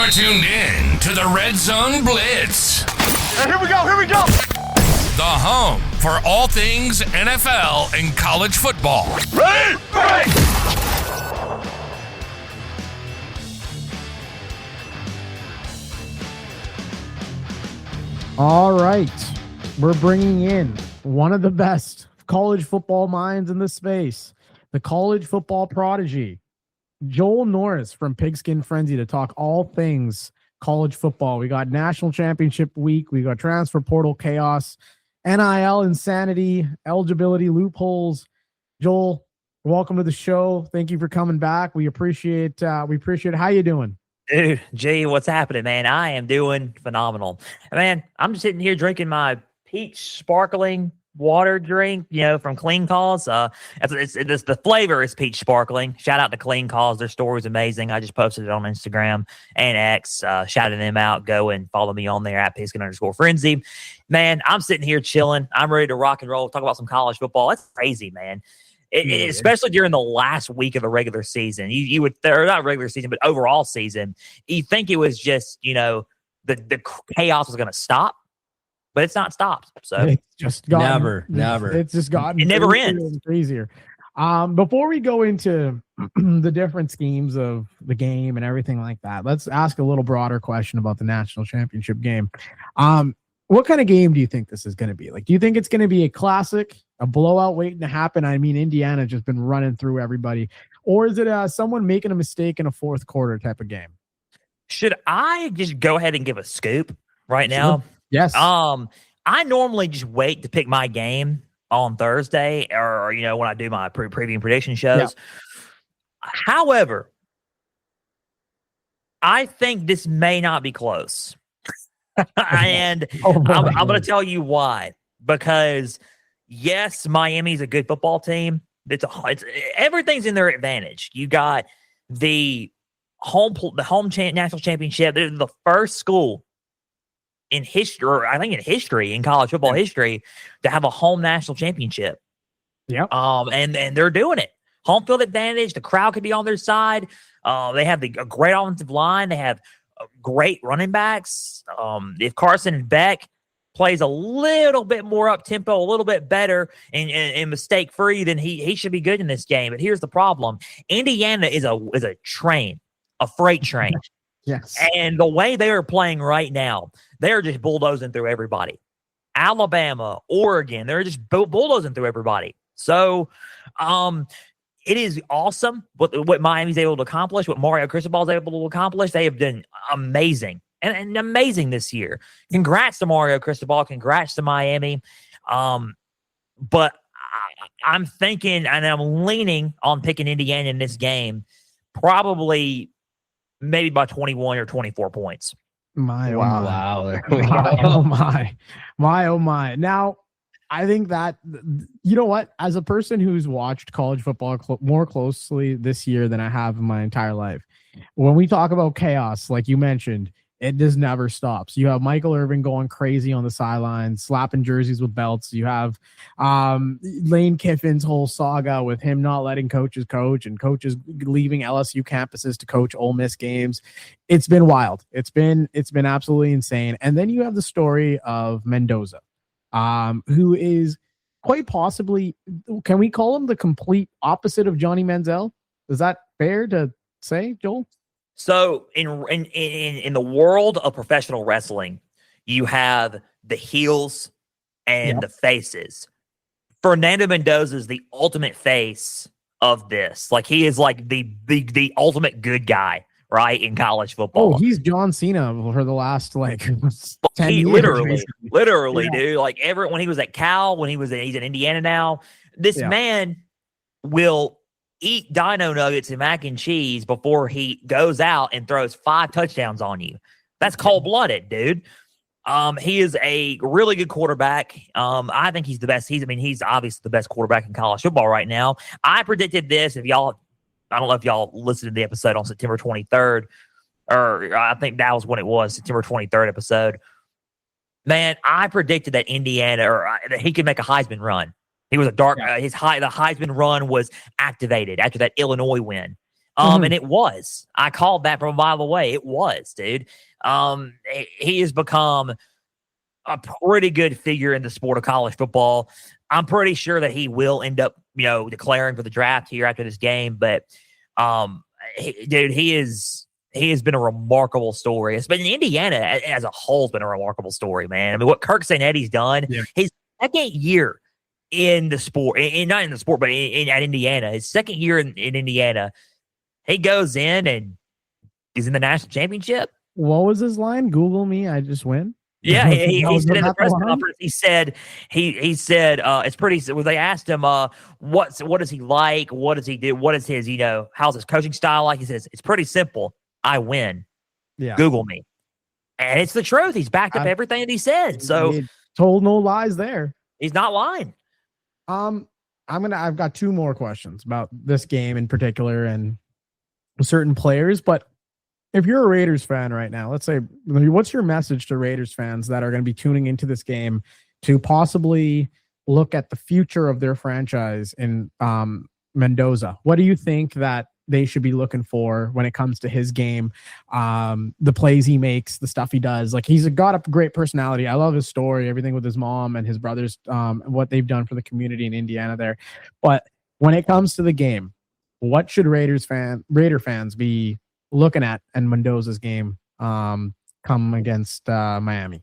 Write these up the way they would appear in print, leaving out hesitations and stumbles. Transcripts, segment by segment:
You're tuned in to the Red Zone Blitz. And here we go. The home for all things NFL and college football. Ready? All right. We're bringing in one of the best college football minds in this space, the college football prodigy, Joel Norris from Pigskin Frenzy, to talk all things college football. We got national championship week. We got transfer portal chaos, NIL insanity, eligibility loopholes. Joel, welcome to the show. Thank you for coming back. We appreciate how you doing. Dude, G, what's happening, man? I am doing phenomenal. Man, I'm just sitting here drinking my peach sparkling water drink, from Clean Calls. It's the flavor is peach sparkling. Shout out to Clean Calls. Their story is amazing. I just posted it on Instagram and X, shouting them out. Go and follow me on there at Pigskin_Frenzy. Man, I'm sitting here chilling. I'm ready to rock and roll. Talk about some college football. That's crazy, man. Especially during the last week of the regular season. You would, or not regular season, but overall season, you think it was just, the chaos was going to stop. But it's not stopped. So it's just gotten, never. It's just gotten. It never ends. Crazier. Before we go into the different schemes of the game and everything like that, let's ask a little broader question about the national championship game. What kind of game do you think this is going to be? Like, do you think it's going to be a classic, a blowout waiting to happen? I mean, Indiana's just been running through everybody, or is it someone making a mistake in a fourth quarter type of game? Should I just go ahead and give a scoop right now? Yes. I normally just wait to pick my game on Thursday or when I do my preview and prediction shows. Yeah. However, I think this may not be close. And I'm going to tell you why. Because yes, Miami's a good football team. It's everything's in their advantage. You got the national championship. They're the first school in history, in college football history, to have a home national championship. Yeah. And they're doing it. Home field advantage. The crowd could be on their side. They have a great offensive line. They have great running backs. If Carson Beck plays a little bit more up tempo, a little bit better and mistake free, then he should be good in this game. But here's the problem: Indiana is a train, a freight train. Yes. And the way they are playing right now, they're just bulldozing through everybody. Alabama, Oregon, they're just bulldozing through everybody. So it is awesome what Miami's able to accomplish, what Mario Cristobal is able to accomplish. They have done amazing and amazing this year. Congrats to Mario Cristobal. Congrats to Miami. But I'm thinking, and I'm leaning on picking Indiana in this game, probably maybe by 21 or 24 points. My. Now, I think that, as a person who's watched college football more closely this year than I have in my entire life, when we talk about chaos, like you mentioned, it just never stops. You have Michael Irvin going crazy on the sidelines, slapping jerseys with belts. You have Lane Kiffin's whole saga with him not letting coaches coach and coaches leaving LSU campuses to coach Ole Miss games. It's been wild. It's been absolutely insane. And then you have the story of Mendoza, who is quite possibly, can we call him the complete opposite of Johnny Manziel? Is that fair to say, Joel? So in the world of professional wrestling, you have the heels and the faces. Fernando Mendoza is the ultimate face of this. Like, he is like the ultimate good guy, right, in college football. Oh, he's John Cena for the last 10 years. Literally, dude. Like, when he was at Cal, he's in Indiana now. This man will eat dino nuggets and mac and cheese before he goes out and throws 5 touchdowns on you. That's cold-blooded, dude. He is a really good quarterback. I think he's the best. He's obviously the best quarterback in college football right now. I predicted this. I don't know if y'all listened to the episode on September 23rd, or I think that was when it was, September 23rd episode. Man, I predicted that that he could make a Heisman run. He was the Heisman run was activated after that Illinois win. And it was. I called that from a mile away. It was, dude. He has become a pretty good figure in the sport of college football. I'm pretty sure that he will end up, declaring for the draft here after this game. But, he has been a remarkable story. It's been Indiana as a whole has been a remarkable story, man. I mean, what Kirk St. Eddie's done, his second year in the sport, not in the sport, but at Indiana, his second year in Indiana, he goes in and he's in the national championship. What was his line? Google me, I just win. Yeah, he said in the press conference. He said it's pretty. When they asked him, what does he like? What does he do? What is his how's his coaching style like? He says it's pretty simple. I win. Yeah. Google me, and it's the truth. He's backed up everything that he said. So he told no lies there. He's not lying. I've got two more questions about this game in particular and certain players, but if you're a Raiders fan right now, let's say, what's your message to Raiders fans that are going to be tuning into this game to possibly look at the future of their franchise in Mendoza? What do you think that they should be looking for when it comes to his game, the plays he makes, the stuff he does? Like, he's got a great personality. I love his story, everything with his mom and his brothers, what they've done for the community in Indiana there. But when it comes to the game, what should Raider fans be looking at in Mendoza's game come against Miami?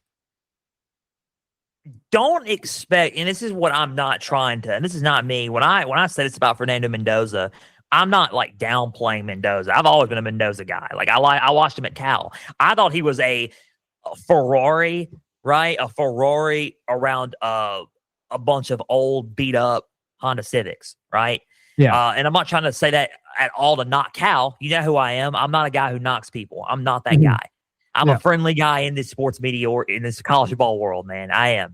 Don't expect, and this is what I'm not trying to, and this is not me. When I said it's about Fernando Mendoza, I'm not like downplaying Mendoza. I've always been a Mendoza guy. Like I watched him at Cal. I thought he was a Ferrari, right? A Ferrari around a bunch of old beat up Honda Civics, right? Yeah. And I'm not trying to say that at all to knock Cal. You know who I am. I'm not a guy who knocks people. I'm not that guy. I'm a friendly guy in this sports media or in this college football world, man. I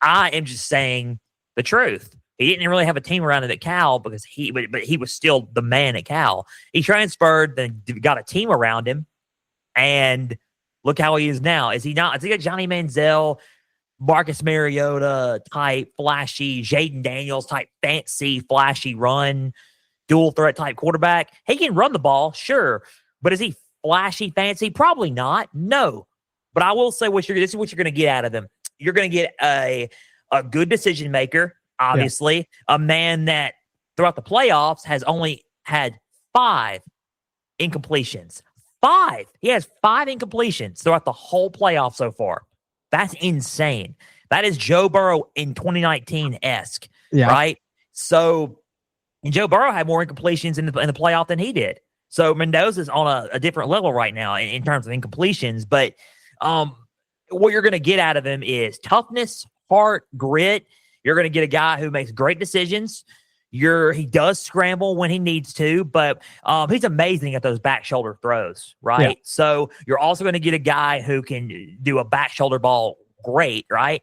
am just saying the truth. He didn't really have a team around him at Cal because but he was still the man at Cal. He transferred, then got a team around him, and look how he is now. Is he not? Is he a Johnny Manziel, Marcus Mariota type flashy, Jaden Daniels type fancy flashy run, dual threat type quarterback? He can run the ball, sure, but is he flashy fancy? Probably not. No, but I will say this is what you're going to get out of him. You're going to get a good decision maker. Obviously, a man that throughout the playoffs has only had 5 incompletions. 5. He has 5 incompletions throughout the whole playoff so far. That's insane. That is Joe Burrow in 2019-esque, right? So, and Joe Burrow had more incompletions in the playoff than he did. So Mendoza's on a different level right now in terms of incompletions. But what you're going to get out of him is toughness, heart, grit. You're going to get a guy who makes great decisions. He does scramble when he needs to, but he's amazing at those back shoulder throws, right? Yeah. So you're also going to get a guy who can do a back shoulder ball great, right?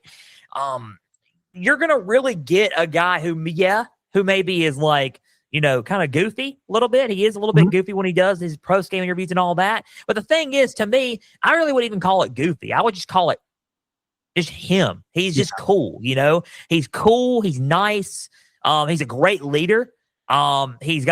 You're going to really get a guy who maybe is like, kind of goofy a little bit. He is a little bit goofy when he does his post-game interviews and all that. But the thing is, to me, I really wouldn't even call it goofy. I would just call it just him. He's just cool, He's cool. He's nice. He's a great leader. He's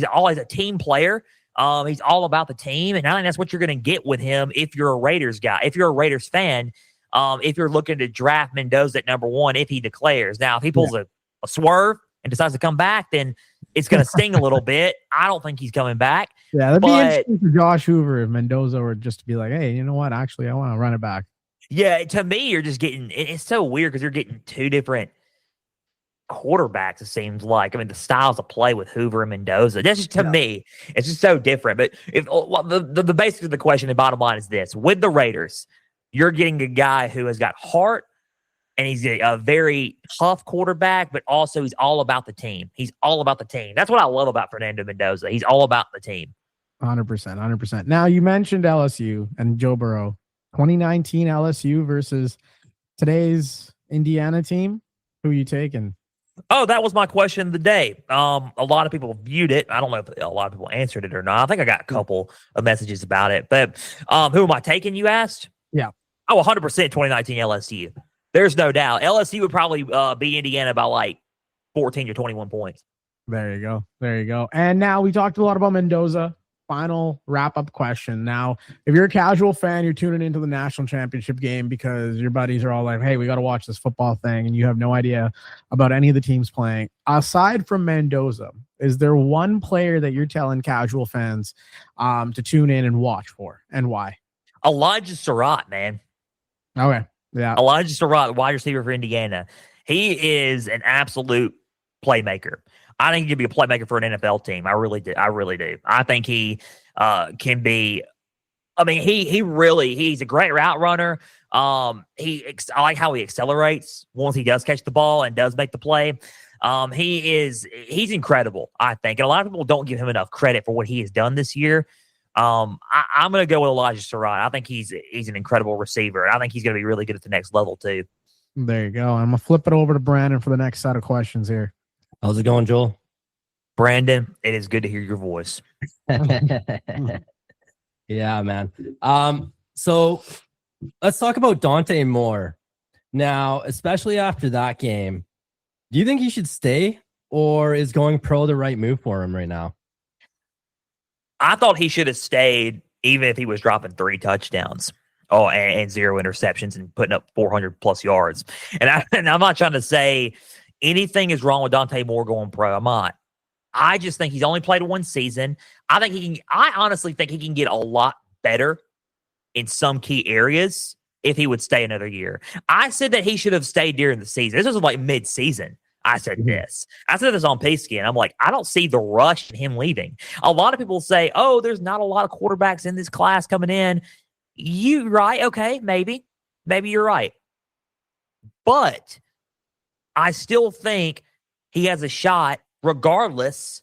always a team player. He's all about the team. And I think that's what you're going to get with him if you're a Raiders guy, if you're a Raiders fan, if you're looking to draft Mendoza at number 1, if he declares. Now, if he pulls a swerve and decides to come back, then it's going to sting a little bit. I don't think he's coming back. Yeah, that'd be interesting for Josh Hoover if Mendoza were just to be like, hey, you know what? Actually, I want to run it back. Yeah, to me, you're just getting – it's so weird because you're getting 2 different quarterbacks, it seems like. I mean, the styles of play with Hoover and Mendoza. That's just, to me, it's just so different. But if the basics of the question, the bottom line is this. With the Raiders, you're getting a guy who has got heart, and he's a very tough quarterback, but also he's all about the team. He's all about the team. That's what I love about Fernando Mendoza. He's all about the team. 100%. Now, you mentioned LSU and Joe Burrow. 2019 LSU versus today's Indiana team. Who are you taking? Oh, that was my question of the day. A lot of people viewed it. I don't know if a lot of people answered it or not. I think I got a couple of messages about it. But who am I taking, you asked? Yeah. Oh, 100% 2019 LSU. There's no doubt. LSU would probably beat Indiana by like 14 to 21 points. There you go. There you go. And now we talked a lot about Mendoza. Final wrap-up question. Now, if you're a casual fan, you're tuning into the national championship game because your buddies are all like, hey, we got to watch this football thing, and you have no idea about any of the teams playing. Aside from Mendoza, is there one player that you're telling casual fans to tune in and watch for, and why? Elijah Surratt, man. Okay. Yeah. Elijah Surratt, wide receiver for Indiana. He is an absolute playmaker. I think he could be a playmaker for an NFL team. I really do. I think he can be. I mean, he's a great route runner. I like how he accelerates once he does catch the ball and does make the play. He's incredible, I think. And a lot of people don't give him enough credit for what he has done this year. I'm going to go with Elijah Surratt. I think he's an incredible receiver. And I think he's going to be really good at the next level too. There you go. I'm going to flip it over to Brandon for the next set of questions here. How's it going, Joel? Brandon, it is good to hear your voice. Yeah, man. So let's talk about Dante Moore. Now, especially after that game, do you think he should stay, or is going pro the right move for him right now? I thought he should have stayed even if he was dropping 3 touchdowns. And 0 interceptions and putting up 400 plus yards. And I'm not trying to say anything is wrong with Dante Moore going pro. I'm not. I just think he's only played 1 season. I honestly think he can get a lot better in some key areas if he would stay another year. I said that he should have stayed during the season. This was like mid-season. I said this. I said this on Payskin. I'm like, I don't see the rush in him leaving. A lot of people say, oh, there's not a lot of quarterbacks in this class coming in. You right? Okay, maybe you're right. But I still think he has a shot regardless.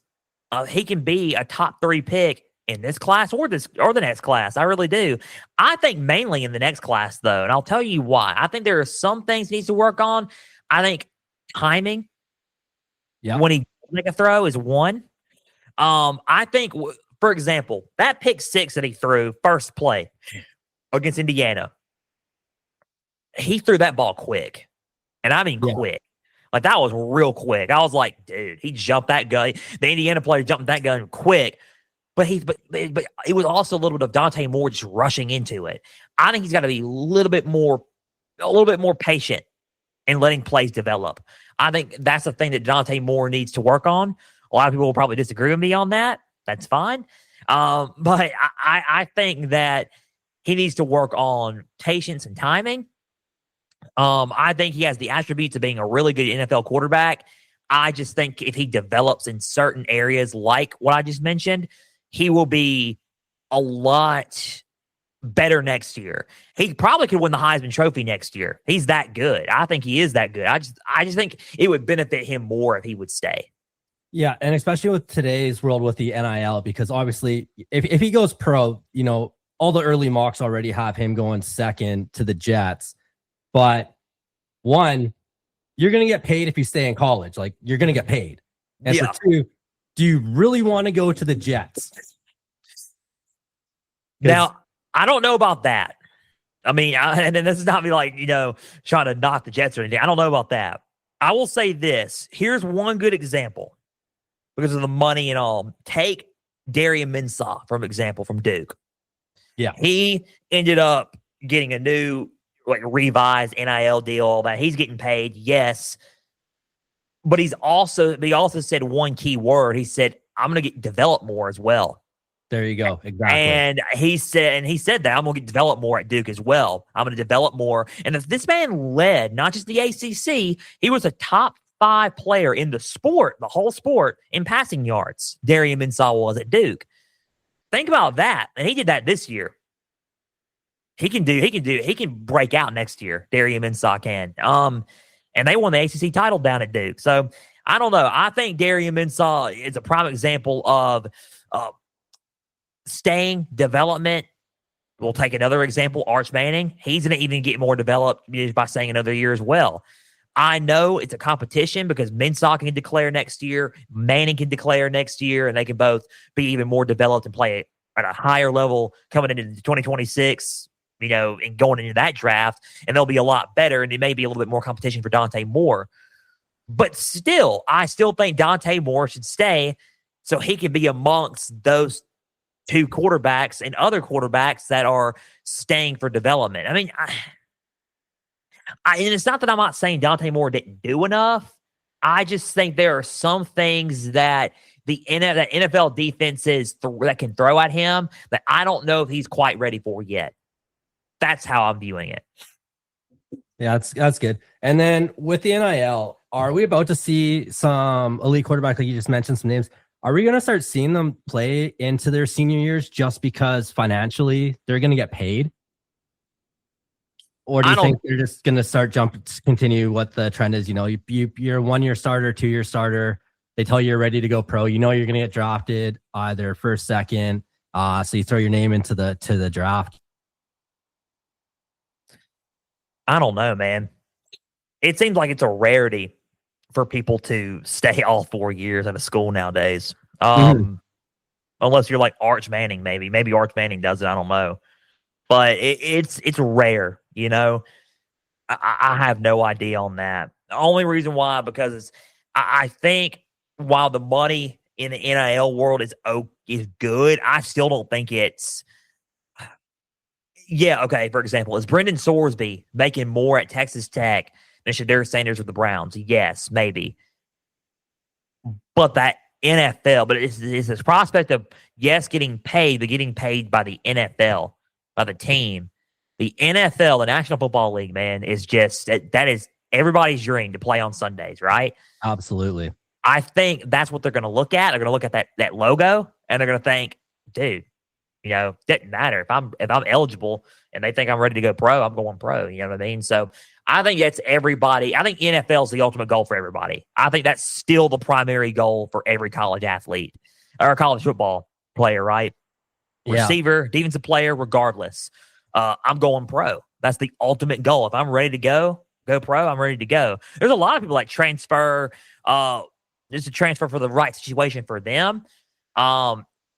He can be a top 3 pick in this class or the next class. I really do. I think mainly in the next class, though, and I'll tell you why. I think there are some things he needs to work on. I think timing when he make a throw is one. I think, for example, that pick 6 that he threw first play against Indiana, he threw that ball quick. And I mean quick. Like, that was real quick. I was like, dude, he jumped that gun. The Indiana player jumped that gun quick. But it was also a little bit of Dante Moore just rushing into it. I think he's got to be a little bit more patient and letting plays develop. I think that's the thing that Dante Moore needs to work on. A lot of people will probably disagree with me on that. That's fine. But I think that he needs to work on patience and timing. I think he has the attributes of being a really good NFL quarterback. I just think if he develops in certain areas like what I just mentioned, he will be a lot better next year. He probably could win the Heisman Trophy next year. He's that good. I think he is that good. I just think it would benefit him more if he would stay. Yeah, and especially with today's world with the NIL, because obviously if he goes pro, you know, all the early mocks already have him going second to the Jets. But one, you're going to get paid if you stay in college. Like, you're going to get paid. And for 2, do you really want to go to the Jets? Now, I don't know about that. I mean, and this is not me like, trying to knock the Jets or anything. I don't know about that. I will say this. Here's one good example because of the money and all. Take Darian Mensah, for example, from Duke. Yeah. He ended up getting a new revised NIL deal, all that. He's getting paid, yes. But he also said one key word. He said, I'm going to get developed more as well. There you go. Exactly. And he said that I'm going to get developed more at Duke as well. I'm going to develop more. And if this man led not just the ACC, he was a top 5 player in the sport, the whole sport, in passing yards. Darian Mensah was at Duke. Think about that. And he did that this year. He can break out next year. Darian Mensah can. And they won the ACC title down at Duke. So I don't know. I think Darian Mensah is a prime example of staying development. We'll take another example, Arch Manning. He's going to even get more developed by staying another year as well. I know it's a competition because Mensah can declare next year, Manning can declare next year, and they can both be even more developed and play at a higher level coming into 2026, and going into that draft, and they'll be a lot better, and it may be a little bit more competition for Dante Moore. But still, I still think Dante Moore should stay so he can be amongst those two quarterbacks and other quarterbacks that are staying for development. I mean, and it's not that I'm not saying Dante Moore didn't do enough. I just think there are some things that that NFL defenses that can throw at him that I don't know if he's quite ready for yet. That's how I'm viewing it. Yeah, that's good. And then with the NIL, are we about to see some elite quarterback, like you just mentioned some names? Are we going to start seeing them play into their senior years just because financially they're going to get paid? Or do you think they're just going to continue what the trend is? You know, you're a 1-year starter, 2-year starter. They tell you you're ready to go pro. You know you're going to get drafted either first, second. So you throw your name into the draft. I don't know, man. It seems like it's a rarity for people to stay all 4 years at a school nowadays. Unless you're like Arch Manning, maybe. Maybe Arch Manning does it. I don't know. But it's rare, you know. I have no idea on that. The only reason why, because I think while the money in the NIL world is good, I still don't think it's. Yeah, okay. For example, is Brendan Sorsby making more at Texas Tech than Shedeur Sanders with the Browns? Yes, maybe. But that NFL, but it's this prospect of, yes, getting paid, but getting paid by the NFL, by the team. The NFL, the National Football League, man, is just, that is everybody's dream to play on Sundays, right? Absolutely. I think that's what they're going to look at. They're going to look at that logo, and they're going to think, dude, you know, doesn't matter if I'm eligible and they think I'm ready to go pro, I'm going pro. You know what I mean? So I think that's everybody. I think NFL is the ultimate goal for everybody. I think that's still the primary goal for every college athlete or college football player, right? Yeah. Receiver, defensive player, regardless. I'm going pro. That's the ultimate goal. If I'm ready to go pro, I'm ready to go. There's a lot of people like transfer. Just a transfer for the right situation for them.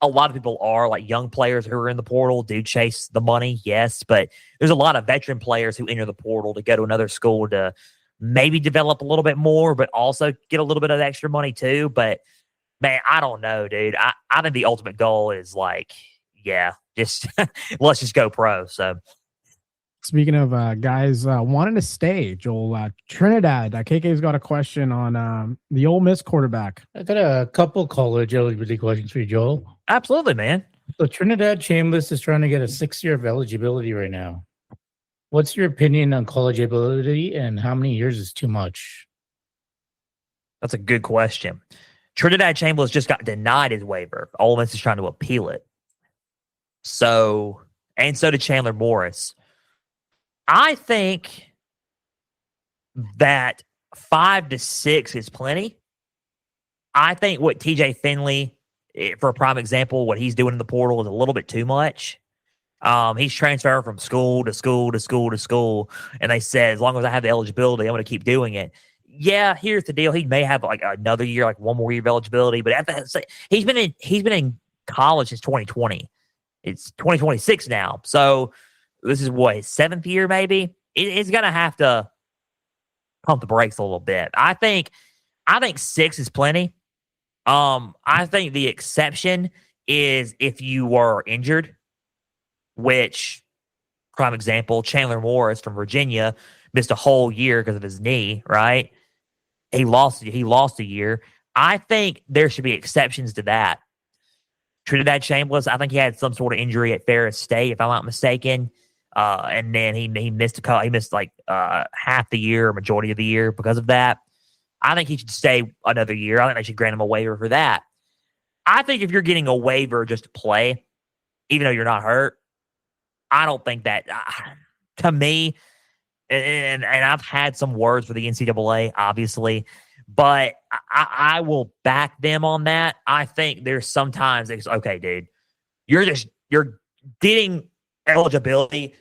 A lot of people are like young players who are in the portal do chase the money, yes, but there's a lot of veteran players who enter the portal to go to another school to maybe develop a little bit more, but also get a little bit of extra money too. But man, I don't know, dude. I think the ultimate goal is like, yeah, just let's just go pro. So speaking of guys wanting to stay, Joel, Trinidad, KK's got a question on the Ole Miss quarterback. I got a couple college eligibility questions for you, Joel. absolutely, man. So Trinidad Chambers is trying to get a 6-year of eligibility right now. What's your opinion on college ability and how many years is too much? That's a good question. Trinidad Chambers just got denied his waiver. Ole Miss is trying to appeal it. So did Chandler Morris. I think that 5 to 6 is plenty. I think what TJ Finley, for a prime example, what he's doing in the portal is a little bit too much. He's transferring from school to school to school to school, and they said, as long as I have the eligibility, I'm going to keep doing it. Yeah, here's the deal. He may have like another year, like one more year of eligibility, but he's been in college since 2020. It's 2026 now, so this is what, his 7th year, maybe. It's going to have to pump the brakes a little bit. I think 6 is plenty. I think the exception is if you were injured, which, prime example, Chandler Morris from Virginia missed a whole year because of his knee, right? He lost a year. I think there should be exceptions to that. Trinidad Chambers, I think he had some sort of injury at Ferris State, if I'm not mistaken. And then he missed like half the year, majority of the year because of that. I think he should stay another year. I think they should grant him a waiver for that. I think if you're getting a waiver just to play, even though you're not hurt, I don't think that, to me, and I've had some words for the NCAA, obviously, but I will back them on that. I think there's sometimes it's okay, dude. You're getting eligibility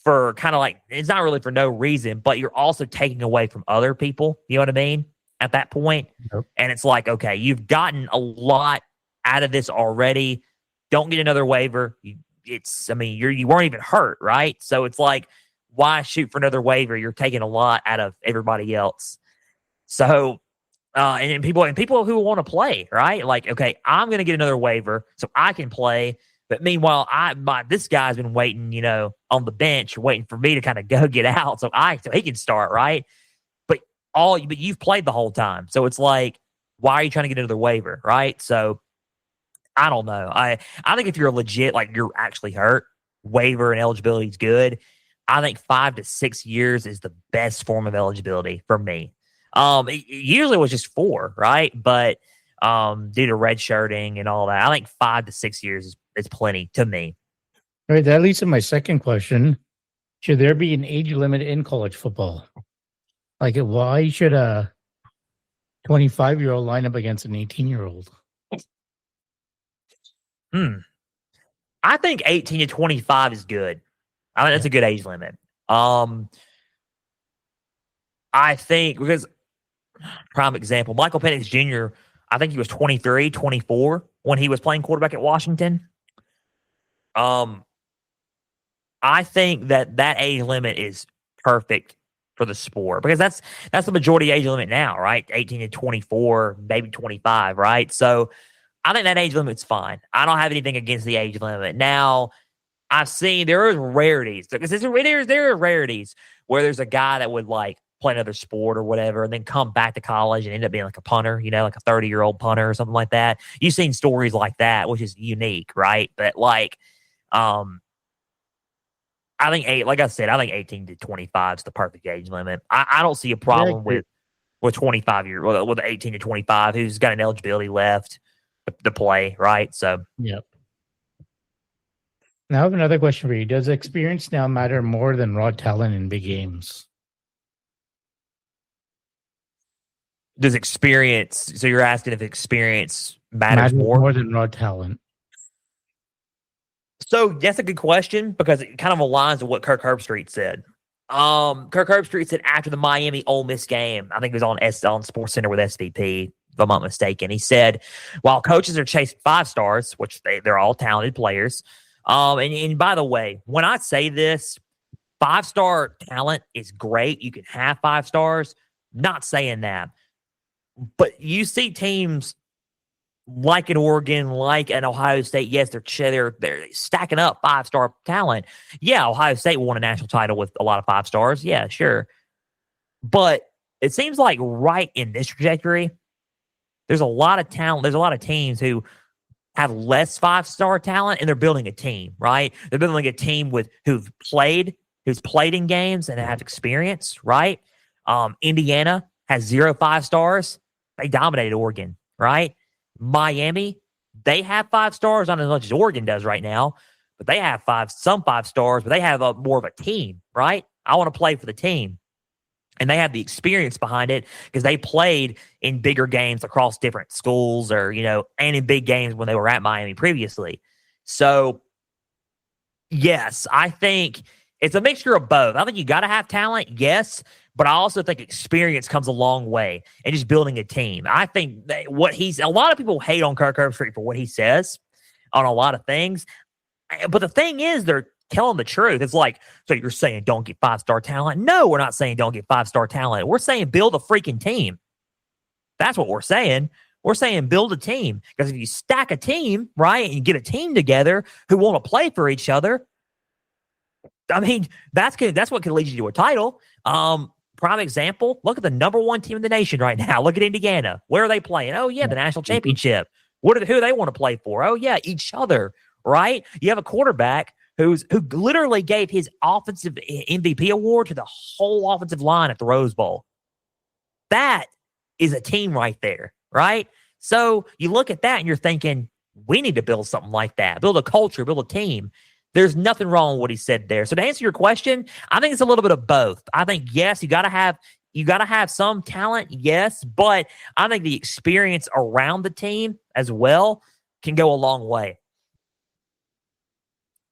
for kind of like, it's not really for no reason, but you're also taking away from other people. You know what I mean? At that point. Yep. And it's like, okay, you've gotten a lot out of this already. Don't get another waiver. You weren't even hurt, right? So it's like, why shoot for another waiver? You're taking a lot out of everybody else. So, and people who want to play, right? Like, okay, I'm going to get another waiver so I can play. But meanwhile, this guy's been waiting, on the bench, waiting for me to kind of go get out so he can start, right? But you've played the whole time, so it's like, why are you trying to get another waiver, right? So, I don't know. I think if you're legit, like you're actually hurt, waiver and eligibility is good. I think 5 to 6 years is the best form of eligibility for me. It usually was just 4, right? But due to red shirting and all that, I think 5 to 6 years is plenty to me. All right, that leads to my second question. Should there be an age limit in college football? Like, why should a 25-year-old line up against an 18-year-old? I think 18 to 25 is good. I think that's a good age limit. I think because prime example, Michael Penix Jr., I think he was 23, 24 when he was playing quarterback at Washington. I think that age limit is perfect for the sport because that's the majority age limit now, right? 18 to 24, maybe 25, right? So I think that age limit's fine. I don't have anything against the age limit. Now, I've seen there are rarities. There are rarities where there's a guy that would like play another sport or whatever and then come back to college and end up being like a punter, like a 30-year-old punter or something like that. You've seen stories like that, which is unique, right? But like, I think like I said, I think 18 to 25 is the perfect age limit. I don't see a problem with 25 years, with 18 to 25 who's got an eligibility left to play, right? So, yep. Now I have another question for you. Does experience now matter more than raw talent in big games? Does experience? So you're asking if experience matters more than raw talent? So that's a good question because it kind of aligns with what Kirk Herbstreit said. Kirk Herbstreit said after the Miami Ole Miss game, I think it was on Sports Center with SVP, if I'm not mistaken. He said, while coaches are chasing 5 stars, which they're all talented players. And by the way, when I say this, 5-star talent is great. You can have 5 stars. Not saying that. But you see teams like an Oregon, like an Ohio State, yes, they're stacking up 5-star talent. Yeah, Ohio State won a national title with a lot of 5 stars. Yeah, sure. But it seems like right in this trajectory, there's a lot of talent. There's a lot of teams who have less 5-star talent, and they're building a team, right? They're building a team who's played in games and have experience, right? Indiana has 0 5 stars. They dominated Oregon, right? Miami, they have 5 stars, not as much as Oregon does right now, but they have some 5 stars, but they have more of a team, right? I want to play for the team. And they have the experience behind it because they played in bigger games across different schools or, and in big games when they were at Miami previously. So, yes, I think it's a mixture of both. I think you got to have talent, yes, but I also think experience comes a long way and just building a team. I think that a lot of people hate on Kirk Herbstreit for what he says on a lot of things. But the thing is, they're telling the truth. It's like, so you're saying don't get 5-star talent? No, we're not saying don't get 5-star talent. We're saying build a freaking team. That's what we're saying. We're saying build a team. Because if you stack a team, right, and you get a team together who want to play for each other, I mean, that's what can lead you to a title. Prime example, look at the number 1 team in the nation right now. Look at Indiana. Where are they playing? Oh, yeah, the national championship. Who do they want to play for? Oh, yeah, each other, right? You have a quarterback who literally gave his offensive MVP award to the whole offensive line at the Rose Bowl. That is a team right there, right? So you look at that and you're thinking, we need to build something like that. Build a culture, build a team. There's nothing wrong with what he said there. So to answer your question, I think it's a little bit of both. I think, yes, you got to have some talent, yes, but I think the experience around the team as well can go a long way.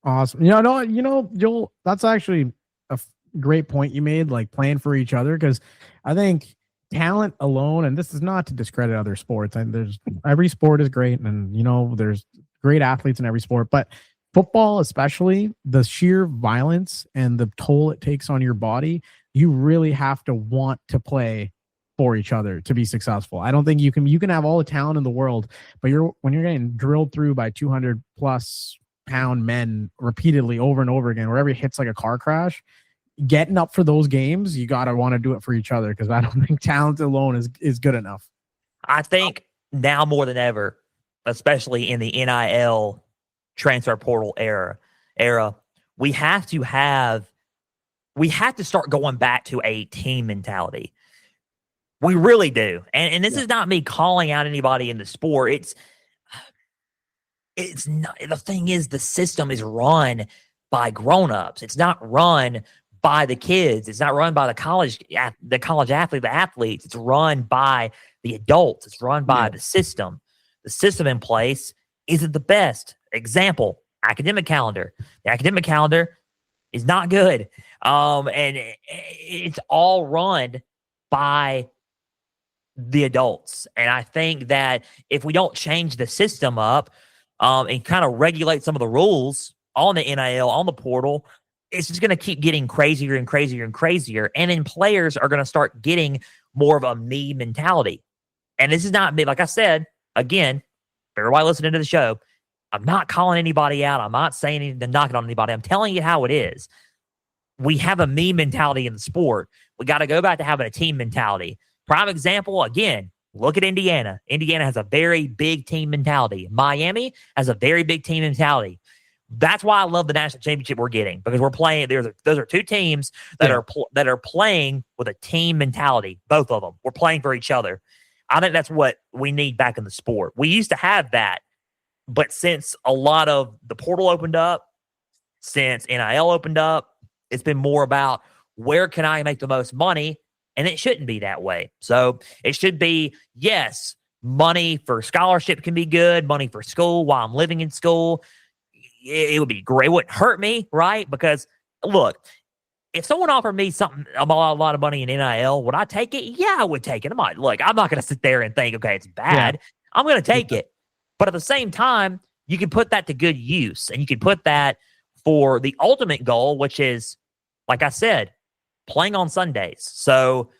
Awesome. Joel, that's actually a great point you made, like playing for each other, because I think talent alone, and this is not to discredit other sports, and every sport is great, and there's great athletes in every sport, but football, especially, the sheer violence and the toll it takes on your body, you really have to want to play for each other to be successful. I don't think you can have all the talent in the world, but when you're getting drilled through by 200 plus pound men repeatedly over and over again, wherever it hits like a car crash, getting up for those games, you got to want to do it for each other, because I don't think talent alone is good enough. I think now more than ever, especially in the NIL transfer portal era, we have to start going back to a team mentality. We really do. And this is not me calling out anybody in the sport. It's not, the thing is, the system is run by grown-ups. It's not run by the kids. It's not run by the college athlete, the athletes. It's run by the adults. It's run by the system. The system in place isn't the best. Example, academic calendar. The academic calendar is not good. And it's all run by the adults. And I think that if we don't change the system up and kind of regulate some of the rules on the NIL, on the portal, it's just going to keep getting crazier and crazier and crazier. And then players are going to start getting more of a me mentality. And this is not me. Like I said, again, for everybody listening to the show, I'm not calling anybody out. I'm not saying anything to knock it on anybody. I'm telling you how it is. We have a me mentality in the sport. We got to go back to having a team mentality. Prime example, again, look at Indiana. Indiana has a very big team mentality. Miami has a very big team mentality. That's why I love the national championship we're getting, because we're playing. Those are two teams that are playing with a team mentality. Both of them. We're playing for each other. I think that's what we need back in the sport. We used to have that, but since a lot of the portal opened up, since NIL opened up, it's been more about where can I make the most money. And it shouldn't be that way. So it should be, yes, money for scholarship can be good, money for school while I'm living in school. It would be great. It wouldn't hurt me, right? Because, look, if someone offered me something, a lot of money in NIL, would I take it? Yeah, I would take it. I'm not going to sit there and think, okay, it's bad. Yeah. I'm going to take it. But at the same time, you can put that to good use. And you can put that for the ultimate goal, which is, like I said, playing on Sundays. So,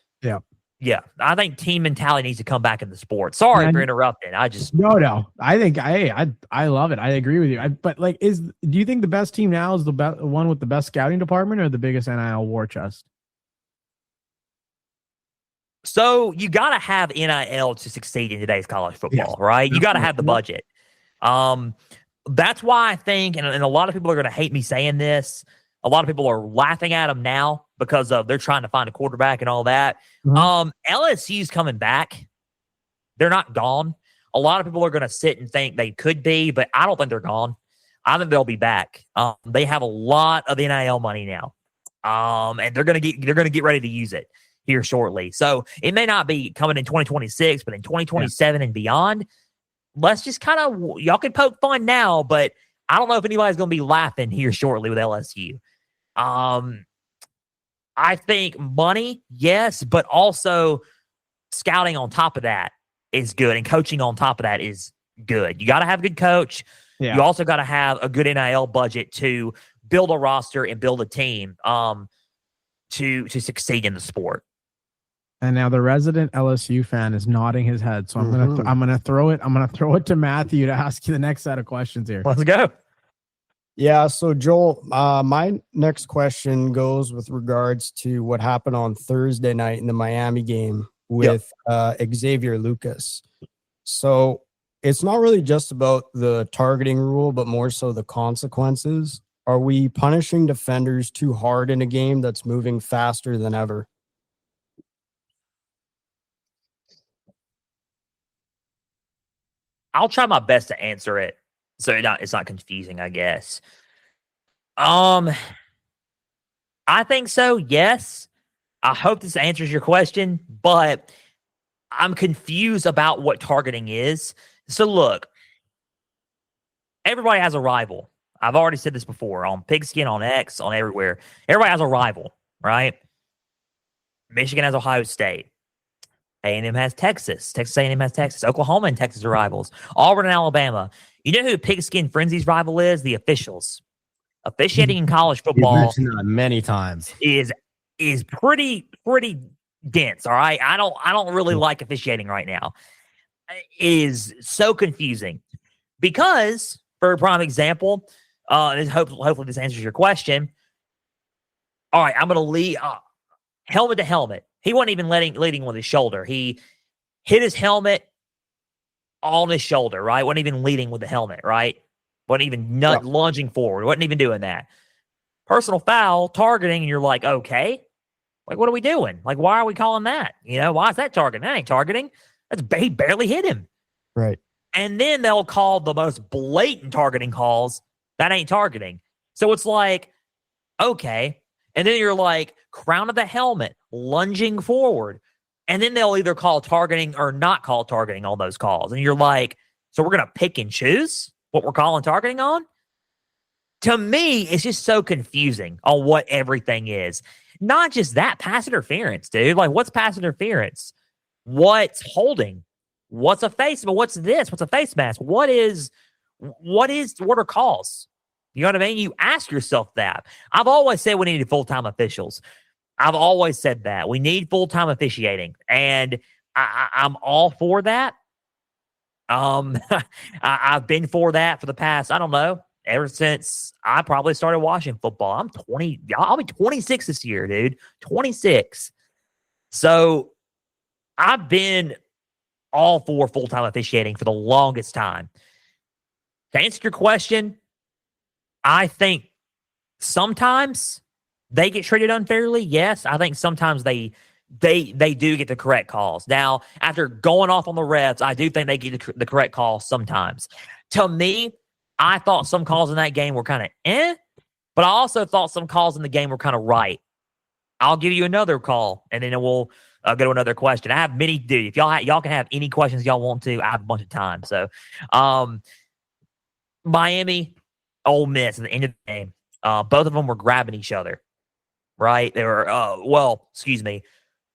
yeah, I think team mentality needs to come back in the sport. Sorry for interrupting. No. I think I love it. I agree with you. But do you think the best team now is the one with the best scouting department or the biggest NIL war chest? So you got to have NIL to succeed in today's college football, right? You got to have the budget. That's why I think, and a lot of people are going to hate me saying this. A lot of people are laughing at them now because they're trying to find a quarterback and all that. Mm-hmm. LSU's coming back. They're not gone. A lot of people are going to sit and think they could be, but I don't think they're gone. I think they'll be back. They have a lot of NIL money now, and they're going to get ready to use it here shortly. So it may not be coming in 2026, but in 2027 and beyond. Let's just kind of, y'all can poke fun now, but I don't know if anybody's going to be laughing here shortly with LSU. I think money, yes, but also scouting on top of that is good, and coaching on top of that is good. You got to have a good coach. Yeah. You also got to have a good NIL budget to build a roster and build a team to succeed in the sport. And now the resident LSU fan is nodding his head, so I'm gonna throw it to Matthew to ask you the next set of questions here. Let's go. Yeah, so Joel, my next question goes with regards to what happened on Thursday night in the Miami game with Xavier Lucas. So it's not really just about the targeting rule, but more so the consequences. Are we punishing defenders too hard in a game that's moving faster than ever? I'll try my best to answer it so it's not confusing, I guess. I think so, yes. I hope this answers your question, but I'm confused about what targeting is. So look, everybody has a rival. I've already said this before on Pigskin, on X, on everywhere. Everybody has a rival, right? Michigan has Ohio State. A&M has Texas. Texas A&M has Texas. Oklahoma and Texas are rivals. Auburn and Alabama. You know who Pigskin Frenzy's rival is? The officials. Officiating in college football mentioned that many times is pretty dense. All right, I don't really like officiating right now. It is so confusing because, for a prime example, hopefully this answers your question. All right, I'm going to lead helmet to helmet. He wasn't even leading with his shoulder. He hit his helmet on his shoulder, right? Wasn't even leading with the helmet, right? Wasn't even lunging forward. Wasn't even doing that. Personal foul, targeting, and you're like, okay, like what are we doing? Like, why are we calling that? Why is that targeting? That ain't targeting. He barely hit him. Right. And then they'll call the most blatant targeting calls. That ain't targeting. So it's like, okay. And then you're like, crown of the helmet, lunging forward. And then they'll either call targeting or not call targeting on those calls. And you're like, so we're going to pick and choose what we're calling targeting on? To me, it's just so confusing on what everything is. Not just that, pass interference, dude. Like, what's pass interference? What's holding? What's a face? But what's this? What's a face mask? What are calls? You know what I mean? You ask yourself that. I've always said we needed full-time officials. I've always said that. We need full-time officiating. And I'm all for that. I've been for that for the past, I don't know, ever since I probably started watching football. I'm 20. I'll be 26 this year, dude. 26. So I've been all for full-time officiating for the longest time. To answer your question, I think sometimes they get treated unfairly. Yes, I think sometimes they do get the correct calls. Now, after going off on the refs, I do think they get the correct call sometimes. To me, I thought some calls in that game were kind of but I also thought some calls in the game were kind of right. I'll give you another call, and then we'll go to another question. I have many, dude. If y'all can have any questions y'all want to, I have a bunch of time. So, Miami, Ole Miss at the end of the game, both of them were grabbing each other, right? They were,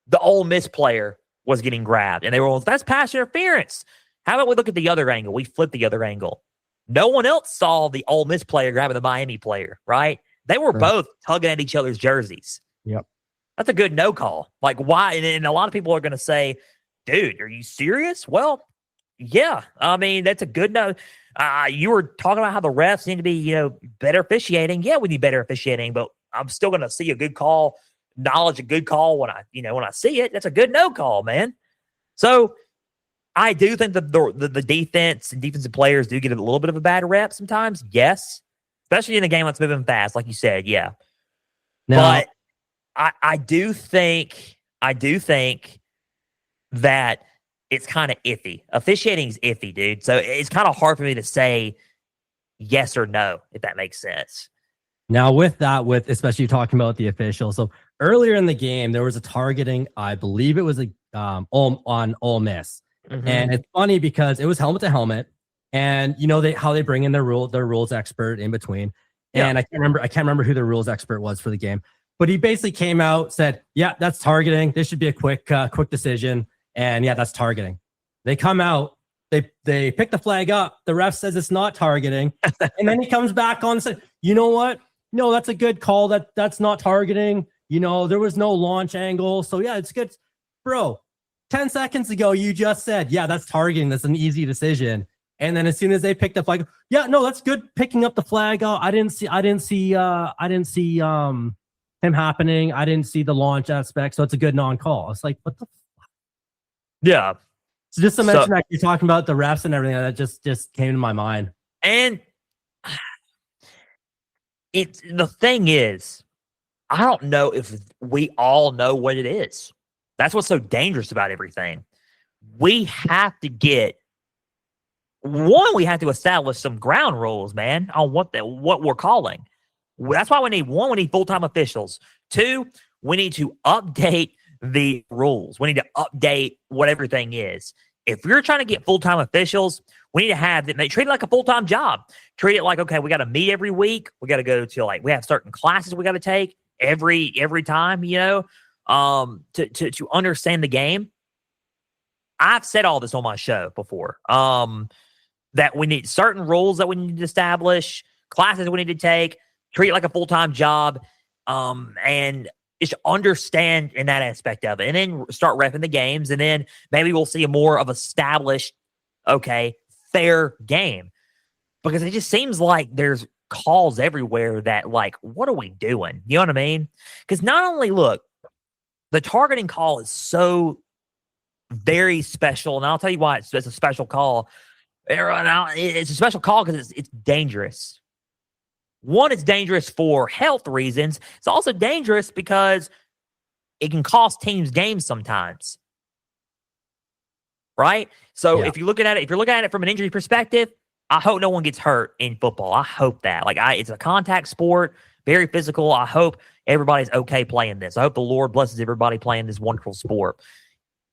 the Ole Miss player was getting grabbed, and they were, well, that's pass interference. How about we look at the other angle? We flip the other angle. No one else saw the Ole Miss player grabbing the Miami player, right? They were both tugging at each other's jerseys. Yep. That's a good no call. Like, why? And a lot of people are going to say, dude, are you serious? Well, yeah. I mean, that's a good no. You were talking about how the refs need to be, better officiating. Yeah, we need better officiating, but I'm still going to see a good call, acknowledge a good call when I see it. That's a good no call, man. So I do think that the defense and defensive players do get a little bit of a bad rep sometimes. Yes, especially in a game that's moving fast, like you said. Yeah, but I do think that it's kind of iffy. Officiating is iffy, dude. So it's kind of hard for me to say yes or no, if that makes sense. Now, with especially talking about the officials. So earlier in the game, there was a targeting. I believe it was on Ole Miss. Mm-hmm. And it's funny because it was helmet to helmet, and how they bring in their rules expert in between. And I can't remember who the rules expert was for the game, but he basically came out, said, yeah, that's targeting. This should be a quick decision. And yeah, that's targeting. They come out, they pick the flag up. The ref says it's not targeting. And then he comes back on and said, you know what? No, that's a good call. That's not targeting. There was no launch angle. So yeah, it's good. Bro, 10 seconds ago, you just said, yeah, that's targeting. That's an easy decision. And then as soon as they picked the flag, yeah, no, that's good. Picking up the flag. Oh, I didn't see him happening. I didn't see the launch aspect. So it's a good non-call. It's like, what the fuck? Yeah. So just to mention that you're talking about the refs and everything, that just came to my mind. And the thing is, I don't know if we all know what it is. That's what's so dangerous about everything. We have to establish some ground rules, man, on what we're calling. That's why we need full-time officials. 2, we need to update the rules. We need to update what everything is. If you're trying to get full-time officials, we need to have them treat it like a full-time job. Treat it like, okay, we got to meet every week. We got to go to we have certain classes we got to take every time, to understand the game. I've said all this on my show before. That we need certain rules that we need to establish, classes we need to take, treat it like a full-time job. And just understand in that aspect of it, and then start repping the games, and then maybe we'll see a more of established, fair game. Because it just seems like there's calls everywhere that, like, what are we doing? You know what I mean? Because not only, look, the targeting call is so very special, and I'll tell you why it's a special call. It's a special call because it's dangerous. One, it's dangerous for health reasons. It's also dangerous because it can cost teams games sometimes. Right? So if you're looking at it from an injury perspective, I hope no one gets hurt in football. I hope that. It's a contact sport, very physical. I hope everybody's okay playing this. I hope the Lord blesses everybody playing this wonderful sport.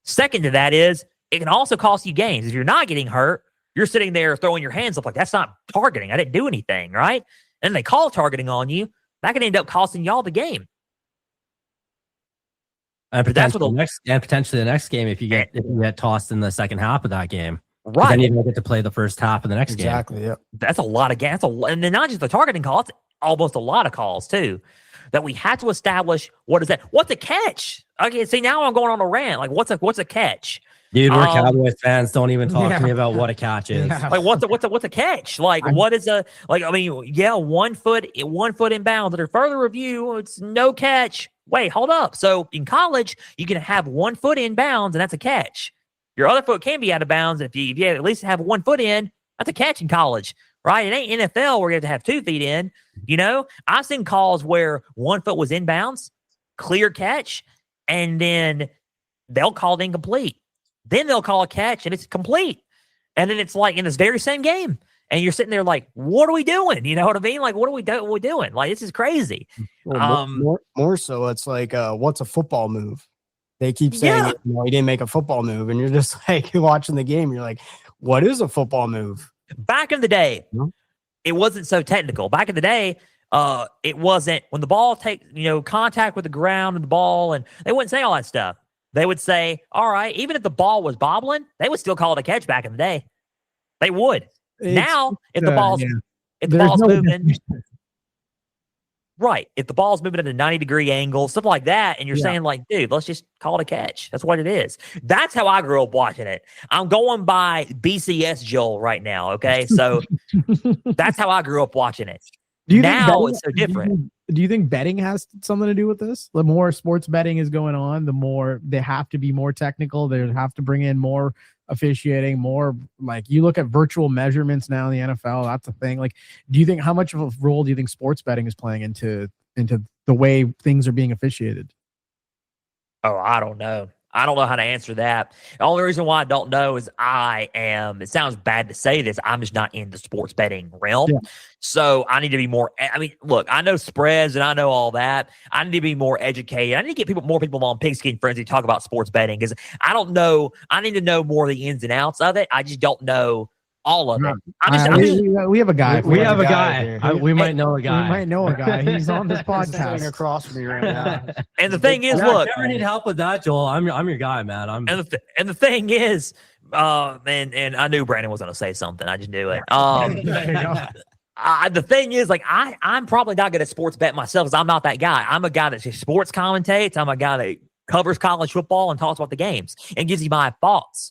Second to that is, it can also cost you games. If you're not getting hurt, you're sitting there throwing your hands up like, that's not targeting. I didn't do anything, right? And they call targeting on you. That can end up costing y'all the game. And potentially the next game if you get tossed in the second half of that game. Right. Then you don't get to play the first half of the next game. Exactly. Yeah. That's a lot of gas. And then not just the targeting call, it's almost a lot of calls too. That we have to establish what is that? What's a catch? Okay, see, now I'm going on a rant. Like, what's a catch? Dude, we're Cowboys fans. Don't even talk to me about what a catch is. Like, what's a catch? Like, what is a, like, I mean, 1 foot in bounds. Under further review, it's no catch. Wait, hold up. So in college, you can have 1 foot in bounds, and that's a catch. Your other foot can be out of bounds. If you at least have 1 foot in, that's a catch in college, right? It ain't NFL where you have to have 2 feet in. You know, I've seen calls where 1 foot was in bounds, clear catch, and then they'll call it incomplete. Then they'll call a catch, and it's complete. And then it's like in this very same game. And you're sitting there like, what are we doing? You know what I mean? Like, what are we doing? Like, this is crazy. Well, more so, it's like, what's a football move? They keep saying, he didn't make a football move. And you're just like, you're watching the game. You're like, what is a football move? Back in the day, it wasn't so technical. Back in the day, it wasn't when the ball takes, contact with the ground and the ball, and they wouldn't say all that stuff. They would say, all right, even if the ball was bobbling, they would still call it a catch back in the day. They would. Now, if the ball's moving, right, if the ball's moving at a 90-degree angle, stuff like that, and you're saying like, dude, let's just call it a catch. That's what it is. That's how I grew up watching it. I'm going by BCS Joel right now, okay? So that's how I grew up watching it. Now it's so different. Do you think betting has something to do with this? The more sports betting is going on, the more they have to be more technical. They have to bring in more officiating, more, like, you look at virtual measurements now in the NFL. That's a thing. Like, do you think, how much of a role do you think sports betting is playing into the way things are being officiated? Oh, I don't know. I don't know how to answer that. The only reason why I don't know is it sounds bad to say this, I'm just not in the sports betting realm. Yeah. So I need to be more, I mean, look, I know spreads and I know all that. I need to be more educated. I need to get more people on Pigskin Frenzy to talk about sports betting, because I don't know. I need to know more of the ins and outs of it. I just don't know all of it. We have a guy. We have a guy. We might know a guy. We might know a guy. He's on this podcast. Sitting across from me right now. And the thing is, look, I never need help with that, Joel. I'm your guy, man. And the thing is, and I knew Brandon was going to say something. I just knew it. The thing is, like, I'm probably not good at sports bet myself, because I'm not that guy. I'm a guy that just sports commentates. I'm a guy that covers college football and talks about the games and gives you my thoughts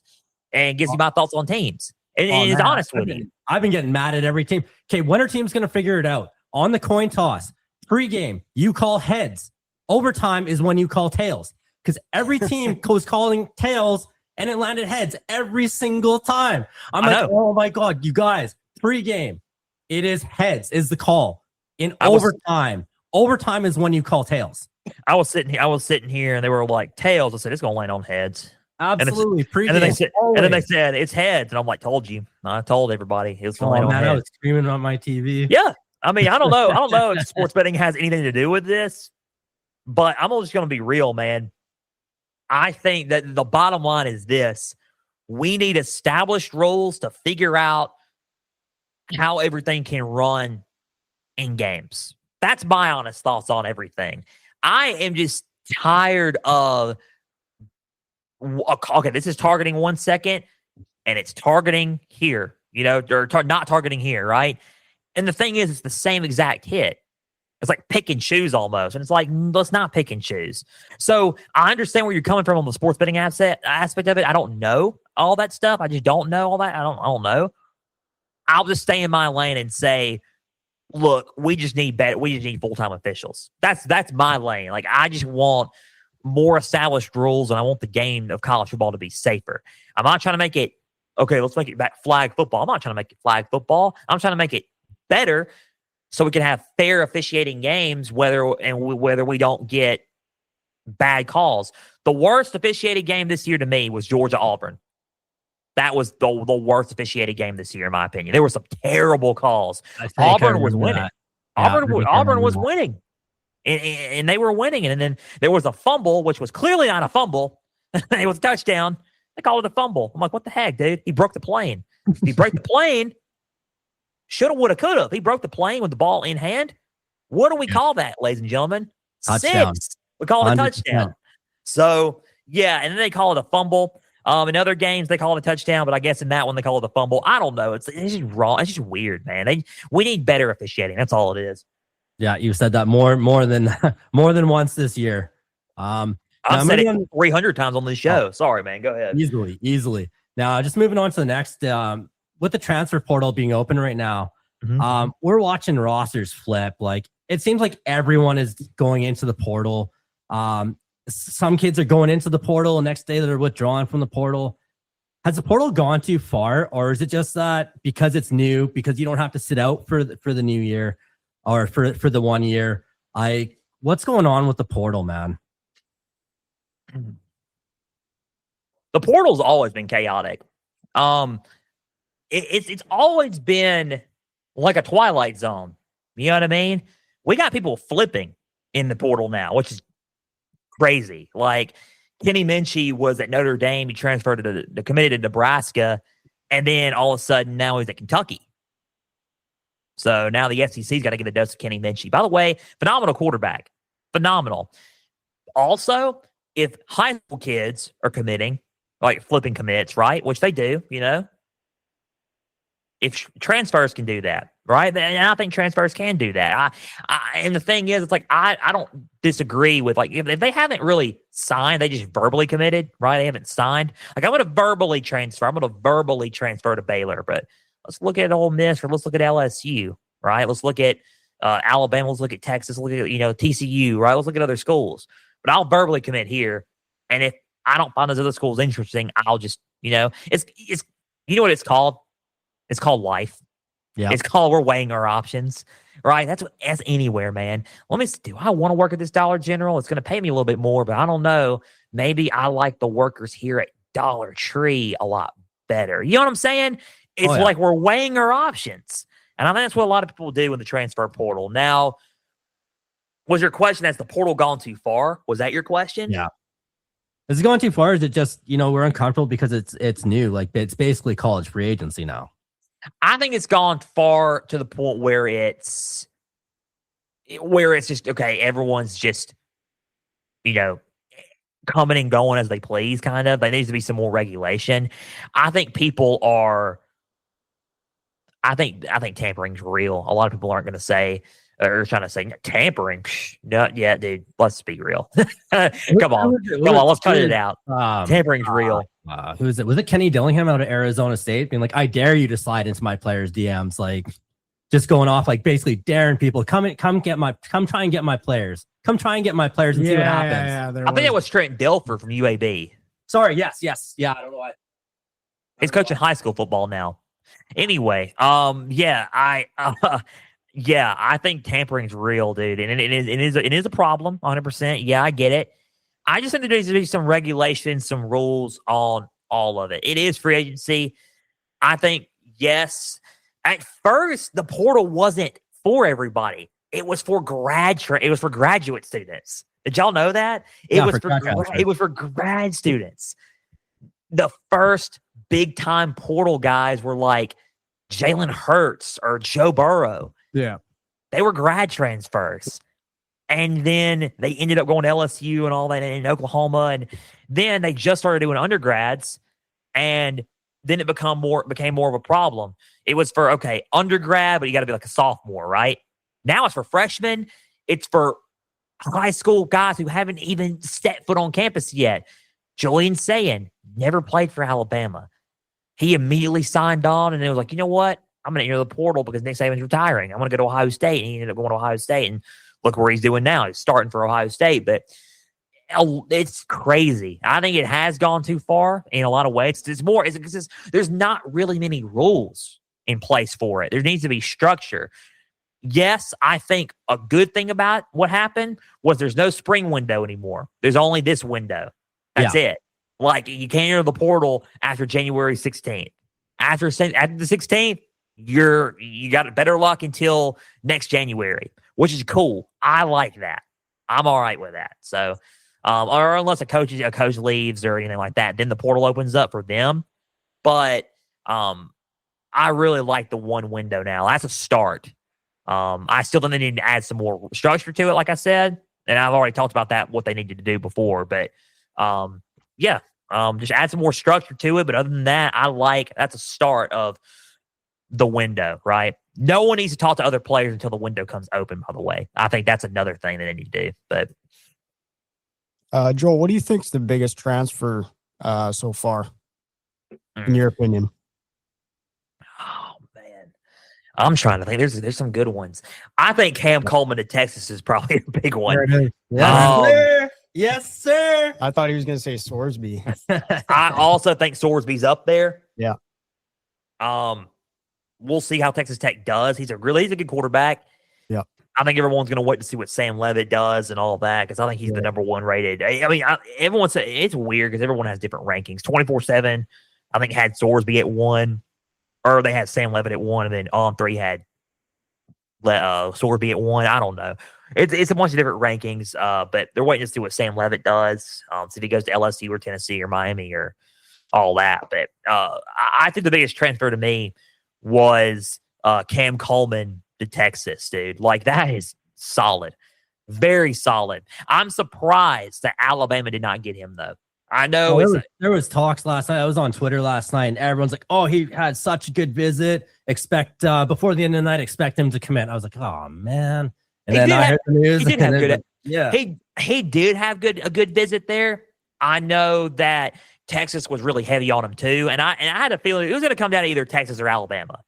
and gives you my thoughts on teams. And is honest with you. I've been getting mad at every team. Okay, when are teams going to figure it out? On the coin toss, pregame, you call heads. Overtime is when you call tails, because every team was calling tails and it landed heads every single time. I'm like, oh my God, you guys, pregame, it is heads is the call. In overtime is when you call tails. I was sitting here and they were like, tails. I said, it's going to land on heads. Absolutely. And then they said it's heads, and I'm like, told you. I told everybody it was going to land on heads. I was screaming on my TV. Yeah, I mean, I don't know if sports betting has anything to do with this, but I'm just going to be real, man. I think that the bottom line is this: we need established rules to figure out how everything can run in games. That's my honest thoughts on everything. I am just tired of, okay, this is targeting 1 second, and it's targeting here, or not targeting here, right? And the thing is, it's the same exact hit. It's like pick and choose almost. And it's like, let's not pick and choose. So I understand where you're coming from on the sports betting aspect of it. I don't know all that stuff. I just don't know all that. I don't know. I'll just stay in my lane and say, look, we just need full-time officials. That's my lane. Like, I just want more established rules, and I want the game of college football to be safer. I'm not trying to make it, okay, let's make it back flag football. I'm not trying to make it flag football. I'm trying to make it better so we can have fair officiating games, whether we don't get bad calls. The worst officiated game this year to me was Georgia-Auburn. That was the worst officiated game this year, in my opinion. There were some terrible calls. Auburn was winning. Auburn was winning. And they were winning. And then there was a fumble, which was clearly not a fumble. It was a touchdown. They called it a fumble. I'm like, what the heck, dude? He broke the plane. If he broke the plane, shoulda, woulda, coulda. He broke the plane with the ball in hand. What do we call that, ladies and gentlemen? Touchdown. 6. We call it a touchdown. So, yeah, and then they call it a fumble. In other games, they call it a touchdown, but I guess in that one, they call it a fumble. I don't know. It's just wrong. It's just weird, man. We need better officiating. That's all it is. Yeah, you said that more than once this year. I've said it 300 times on this show. Sorry, man. Go ahead. Easily. Now, just moving on to the next. With the transfer portal being open right now, we're watching rosters flip. Like, it seems like everyone is going into the portal. Some kids are going into the portal, and next day they're withdrawn from the portal. Has the portal gone too far, or is it just that because it's new, because you don't have to sit out for the new year or for the 1 year? What's going on with the portal, man? The portal's always been chaotic. It's always been like a Twilight Zone. You know what I mean? We got people flipping in the portal now, which is crazy. Like, Kenny Minchie was at Notre Dame. He transferred to committed to Nebraska, and then all of a sudden now he's at Kentucky. So now the SEC's got to get a dose of Kenny Minchie. By the way, phenomenal quarterback. Phenomenal. Also, if high school kids are committing, like flipping commits, right? Which they do, you know. If transfers can do that, right? And I think transfers can do that. And the thing is, it's like, I don't disagree with, like, if they haven't really signed, they just verbally committed, right? They haven't signed. Like, I'm going to verbally transfer. I'm going to verbally transfer to Baylor. But let's look at Ole Miss, or let's look at LSU, right? Let's look at Alabama. Let's look at Texas. Look at, TCU, right? Let's look at other schools. But I'll verbally commit here. And if I don't find those other schools interesting, I'll just, it's you know what it's called? It's called life. Yeah. It's called we're weighing our options, right? That's anywhere, man. Let me see. Do I want to work at this Dollar General? It's going to pay me a little bit more, but I don't know. Maybe I like the workers here at Dollar Tree a lot better. You know what I'm saying? It's like we're weighing our options. And I think that's what a lot of people do in the transfer portal. Now, was your question, has the portal gone too far? Was that your question? Yeah. Is it going too far? Or is it just, we're uncomfortable because it's new? Like, it's basically college free agency now. I think it's gone far to the point where it's just, okay, everyone's just, coming and going as they please, kind of. There needs to be some more regulation. I think tampering's real. A lot of people aren't going to say, or trying to say, tampering. No, yeah, dude, let's be real. Come on, let's cut it out. Tampering's real. Who is it? Was it Kenny Dillingham out of Arizona State being like, I dare you to slide into my players' DMs, like just going off, like basically daring people, come try and get my players. Come try and get my players and see what happens. I think it was Trent Dilfer from UAB. Sorry, yes. Yeah, I don't know why. He's coaching high school football now. Anyway, I think tampering's real, dude, and it is a problem, 100%. Yeah, I get it. I just think there needs to be some regulations, some rules on all of it. It is free agency. I think, yes. At first, the portal wasn't for everybody. It was for graduate students. Did y'all know that? It was for grad students. The first big time portal guys were like Jalen Hurts or Joe Burrow. Yeah. They were grad transfers. And then they ended up going to LSU and all that in Oklahoma. And then they just started doing undergrads. And then it became more of a problem. It was for, okay, undergrad, but you got to be like a sophomore, right? Now it's for freshmen. It's for high school guys who haven't even set foot on campus yet. Julian Sayin never played for Alabama. He immediately signed on, and it was like, you know what? I'm going to enter the portal because Nick Saban's retiring. I'm going to go to Ohio State. And he ended up going to Ohio State, and look where he's doing now. He's starting for Ohio State, but it's crazy. I think it has gone too far in a lot of ways. There's not really many rules in place for it. There needs to be structure. Yes, I think a good thing about what happened was there's no spring window anymore. There's only this window. That's it. Like, you can't enter the portal after January 16th. After the 16th, you got better luck until next January, which is cool. I like that. I'm all right with that. So, or unless a coach leaves or anything like that, then the portal opens up for them. But I really like the one window now. That's a start. I still think they need to add some more structure to it, like I said, and I've already talked about that, what they needed to do before. But just add some more structure to it. But other than that, that's a start of the window, right? No one needs to talk to other players until the window comes open, by the way. I think that's another thing that they need to do. But Joel, what do you think is the biggest transfer so far, in your opinion? Oh, man. I'm trying to think. There's some good ones. I think Cam Coleman to Texas is probably a big one. Yes, sir. I thought he was going to say Sorsby. I also think Sorsby's up there. Yeah. We'll see how Texas Tech does. He's a good quarterback. Yeah. I think everyone's going to wait to see what Sam Levitt does and all that, because I think he's the number one rated. I mean, everyone said it's weird because everyone has different rankings. 24/7, I think, had Sorsby at 1, or they had Sam Levitt at 1, and then On 3 had Sorsby at 1. I don't know. It's a bunch of different rankings, but they're waiting to see what Sam Levitt does. See if he goes to LSU or Tennessee or Miami or all that. But I think the biggest transfer to me was Cam Coleman to Texas, dude. Like, that is solid. Very solid. I'm surprised that Alabama did not get him, though. I know there was talks last night. I was on Twitter last night, and everyone's like, "Oh, he had such a good visit. Expect before the end of the night, expect him to commit." I was like, "Oh, man." And then I heard the news. He did have good. Yeah, he did have a good visit there. I know that Texas was really heavy on him too, and I had a feeling it was going to come down to either Texas or Alabama.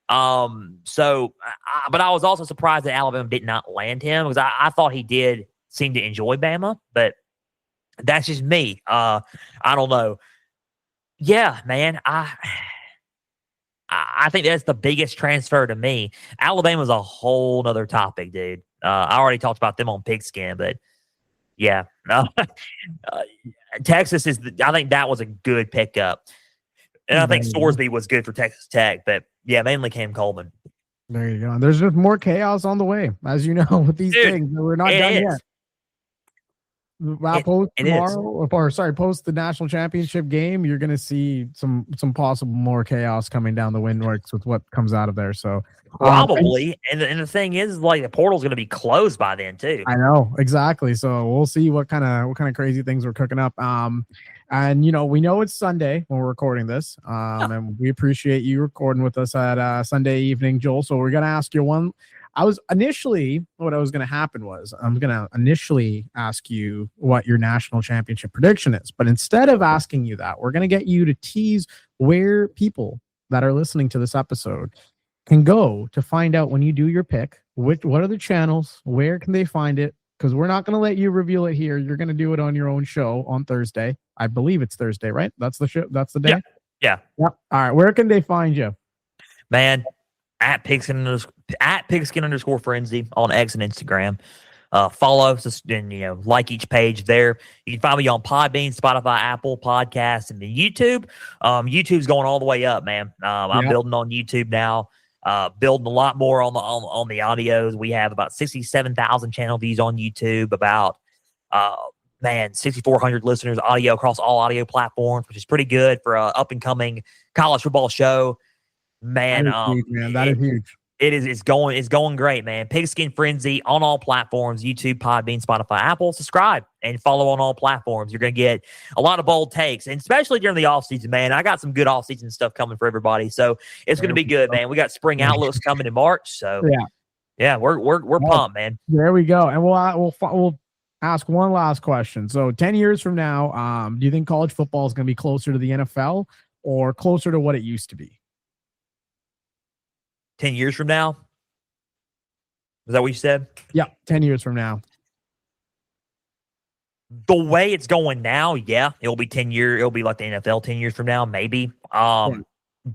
But I was also surprised that Alabama did not land him, because I thought he did seem to enjoy Bama, but that's just me. I don't know. Yeah, man. I think that's the biggest transfer to me. Alabama's a whole nother topic, dude. I already talked about them on Pigskin, but yeah. Texas I think that was a good pickup. And I think Sorsby was good for Texas Tech, but yeah, mainly Cam Coleman. There you go. There's just more chaos on the way, as you know, with these things. We're not done yet. Post the national championship game, you're going to see some possible more chaos coming down the windworks with what comes out of there. So probably, and the thing is, like, the portal's going to be closed by then too. I know, exactly. So we'll see what kind of crazy things we're cooking up. And we know it's Sunday when we're recording this. And we appreciate you recording with us at Sunday evening, Joel. So we're going to ask you what was going to happen was I'm going to initially ask you what your national championship prediction is. But instead of asking you that, we're going to get you to tease where people that are listening to this episode can go to find out when you do your pick. What are the channels? Where can they find it? Because we're not going to let you reveal it here. You're going to do it on your own show on Thursday. I believe it's Thursday, right? That's the show. That's the day. Yeah. All right. Where can they find you? Man, at pigskin_frenzy on X and Instagram. Follow us and like each page there. You can find me on Podbean, Spotify, Apple Podcasts, and then YouTube. YouTube's going all the way up, man. I'm building on YouTube now. Building a lot more on the audios. We have about 67,000 channel views on YouTube. About 6,400 listeners audio across all audio platforms, which is pretty good for an up and coming college football show. Man, that is huge. It's going great, man. Pigskin Frenzy on all platforms: YouTube, Podbean, Spotify, Apple. Subscribe and follow on all platforms. You're gonna get a lot of bold takes, and especially during the off season, man. I got some good off season stuff coming for everybody, so it's gonna be good, man. We got spring outlooks coming in March, so Yeah, we're pumped, man. There we go. And we'll ask one last question. So 10 years from now, do you think college football is going to be closer to the NFL or closer to what it used to be? 10 years from now? Is that what you said? Yeah, 10 years from now. The way it's going now, yeah, it'll be 10 years. It'll be like the NFL 10 years from now, maybe.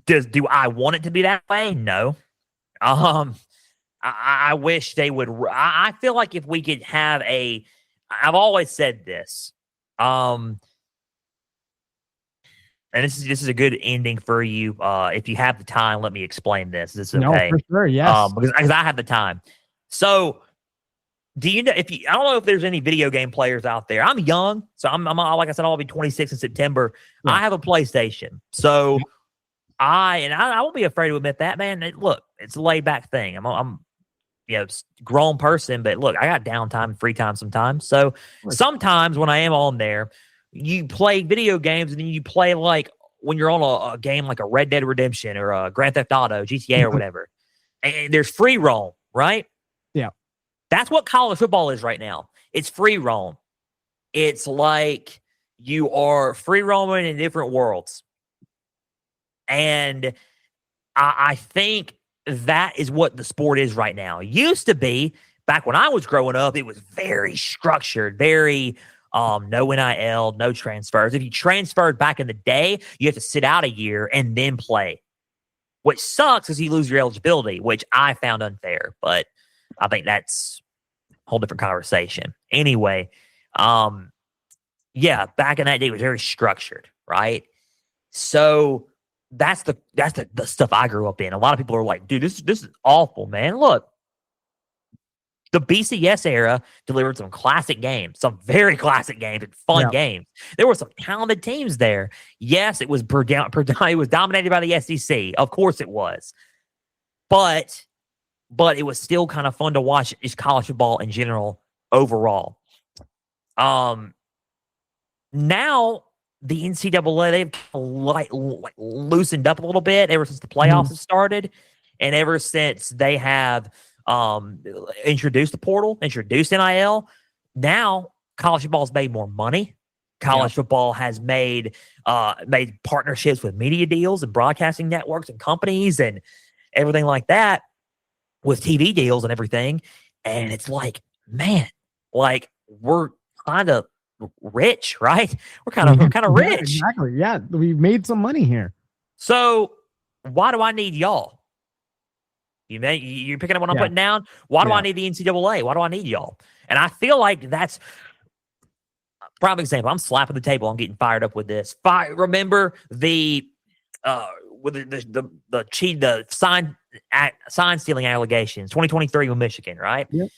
Do I want it to be that way? No. I wish they would. I feel like if we could have I've always said this, and this is a good ending for you. If you have the time, let me explain this. This is okay. No, for sure, yes. Because I have the time. So, do you know I don't know if there's any video game players out there. I'm young, so I'm like I said, I'll be 26 in September. Yeah. I have a PlayStation, so I won't be afraid to admit that, man. Look, it's a laid back thing. I'm grown person, but look, I got downtime, free time sometimes. So sometimes when I am on there, you play video games and then you play like when you're on a game like a Red Dead Redemption or a Grand Theft Auto, GTA or whatever, and there's free roam, right? Yeah. That's what college football is right now. It's free roam. It's like you are free roaming in different worlds. And I think that is what the sport is right now. It used to be, back when I was growing up, it was very structured, very no NIL, no transfers. If you transferred back in the day, you have to sit out a year and then play. What sucks is you lose your eligibility, which I found unfair, but I think that's a whole different conversation. Anyway, yeah, back in that day, it was very structured, right? So that's the stuff I grew up in. A lot of people are like, dude, this is awful, man. Look, the BCS era delivered some classic games, some very classic games and fun games. There were some talented teams there. Yes, it was it was dominated by the SEC. Of course it was. But it was still kind of fun to watch just college football in general overall. Now the NCAA, they've like loosened up a little bit ever since the playoffs have started, and ever since they have introduced the portal, introduced NIL. Now college football's made more money. College football has made partnerships with media deals and broadcasting networks and companies and everything like that, with TV deals and everything. And it's like, man, like we're kind of rich, right? We're kind of rich. Yeah, exactly. Yeah, we've made some money here. So why do I need y'all? You're picking up what I'm putting down? Why do I need the NCAA? Why do I need y'all? And I feel like that's prime example. I'm slapping the table. I'm getting fired up with this. Remember the sign stealing allegations, 2023 with Michigan, right? Yep.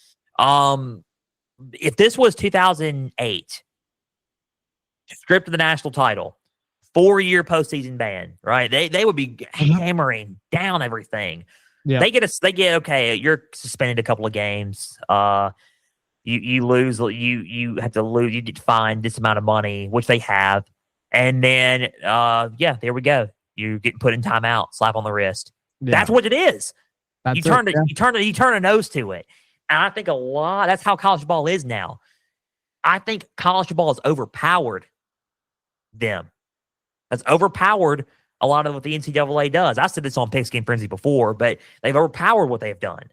If this was 2008, stripped of the national title, 4-year postseason ban, right? They would be hammering down everything. Yeah. They get okay, you're suspended a couple of games. You lose, you have to lose, you get fined this amount of money, which they have. And then there we go. You get put in timeout, slap on the wrist. Yeah. That's what it is. You turn a nose to it. And I think that's how college football is now. I think college football has overpowered them. That's overpowered a lot of what the NCAA does. I said this on Pigskin Frenzy before, but they've overpowered what they've done.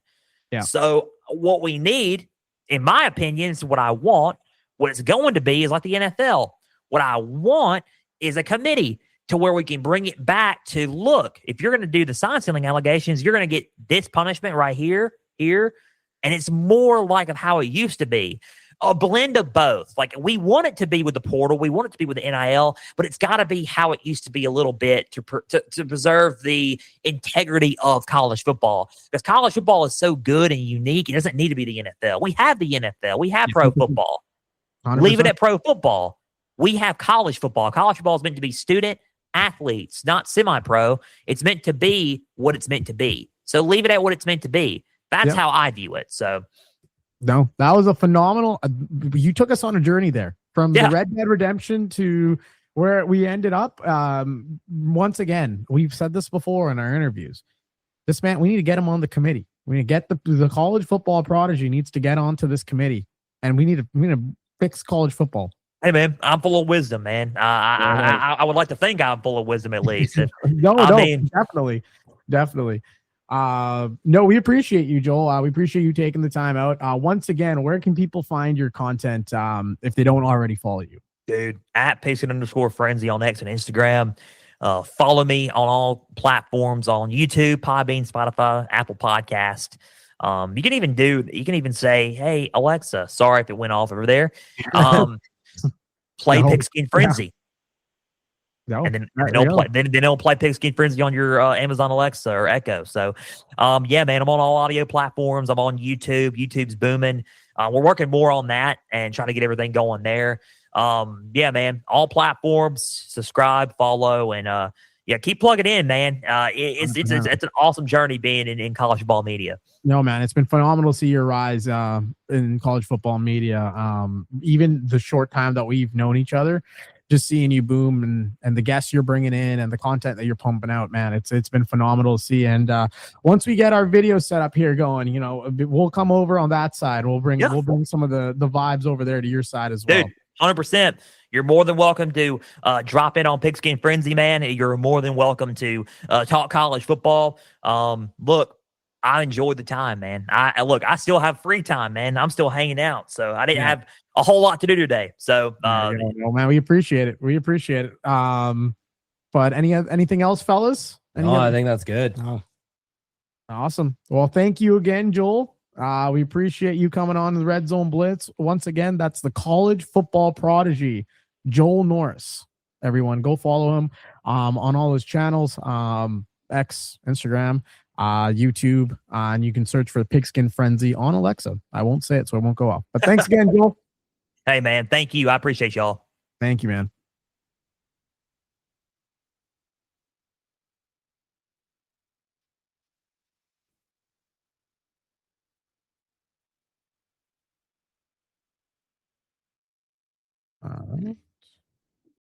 Yeah. So what we need, in my opinion, is what I want. What it's going to be is like the NFL. What I want is a committee to where we can bring it back to, look, if you're going to do the sign stealing allegations, you're going to get this punishment right here. And it's more like of how it used to be. A blend of both. Like, we want it to be with the portal. We want it to be with the NIL, but it's got to be how it used to be a little bit to preserve the integrity of college football. Because college football is so good and unique. It doesn't need to be the NFL. We have the NFL. We have pro football. 100%. Leave it at pro football. We have college football. College football is meant to be student athletes, not semi-pro. It's meant to be what it's meant to be. So leave it at what it's meant to be. That's how I view it. So, no, that was a phenomenal. You took us on a journey there from the Red Dead Redemption to where we ended up. Once again, we've said this before in our interviews. This man, we need to get him on the committee. We need to get the college football prodigy needs to get onto this committee, and we need to fix college football. Hey man, I'm full of wisdom, man. I would like to think I'm full of wisdom at least. Definitely. No, we appreciate you, Joel. We appreciate you taking the time out. Once again, where can people find your content if they don't already follow you? Dude, at Pigskin_Frenzy on X and Instagram. Follow me on all platforms on YouTube, Podbean, Spotify, Apple Podcast. You can even say, "Hey Alexa," sorry if it went off over there. Play Pigskin Frenzy. No, and then they'll play Pigskin Frenzy on your Amazon Alexa or Echo. So, yeah, man, I'm on all audio platforms. I'm on YouTube. YouTube's booming. We're working more on that and trying to get everything going there. Yeah, man, all platforms. Subscribe, follow, and yeah, keep plugging in, man. It's an awesome journey being in college football media. No, man, it's been phenomenal to see your rise in college football media. Even the short time that we've known each other, just seeing you boom and the guests you're bringing in and the content that you're pumping out, man, it's been phenomenal to see. And once we get our video setup here going, we'll come over on that side. We'll bring some of the vibes over there to your side as well. Dude, 100%. You're more than welcome to drop in on Pigskin Frenzy, man. You're more than welcome to talk college football. Look, I enjoyed the time, man. I still have free time, man. I'm still hanging out, so I didn't have a whole lot to do today. So, man, we appreciate it. But anything else, fellas? I think that's good. Oh. Awesome. Well, thank you again, Joel. We appreciate you coming on the Red Zone Blitz. Once again, that's the college football prodigy, Joel Norris. Everyone, go follow him on all his channels, X, Instagram, YouTube, and you can search for Pigskin Frenzy on Alexa. I won't say it, so it won't go off. But thanks again, Joel. Hey, man, thank you. I appreciate y'all. Thank you, man. All right.